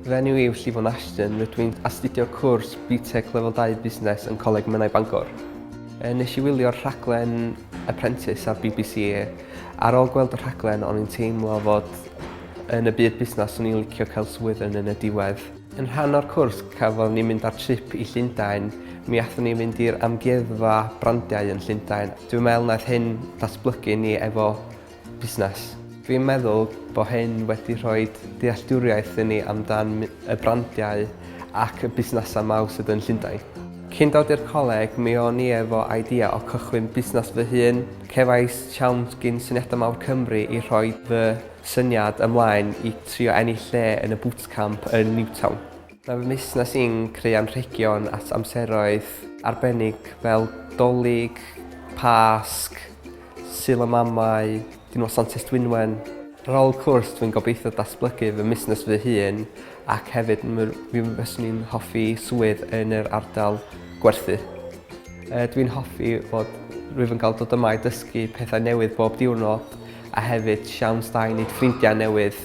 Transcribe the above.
Fy enw i'w Llifon Ashton, rydw i'n astudio cwrs BTEC lefel 2 Busnes yn Coleg Menai Bangor. Nes i wylio'r rhaglen Apprentice ar BBC. Ar ôl gweld y rhaglen, o'n i'n teimlo fod yn y byd busnes o'n i'n licio cael swydd yn y diwedd. Yn rhan o'r cwrs, cafodd ni'n mynd ar trip i Llundain. Mi athon ni'n mynd i'r amgueddfa brandiau yn Llundain. Dwi'n meddwl naeth hyn datblygu ni efo busnes. Fi'n meddwl bod hyn wedi rhoi dealltwriaeth i ni amdan y brandiau ac y busnesau maw sydd yn Llundain. Cyn dod i'r coleg, mi o'n i efo idea o cychwyn busnes fy hun. Cefais siawns gyn syniadau mawr Cymru i rhoi fy syniad ymlaen i trio ennill lle yn y bootcamp yn Newtown. Mae fy busnes i'n creu anrhegion at amseroedd arbennig fel Dolig, Pasg, Sul y Mamau, Dynol Santes Dwynwen. Ar ôl cwrs, dwi'n gobeithio datblygu fy busnes fy hun ac hefyd fi fyswn i'n hoffi swydd yn yr ardal gwerthu. Dwi'n hoffi fod rwyf yn cael dod yma i dysgu pethau newydd bob diwrnod a hefyd siawns da i wneud ffrindiau newydd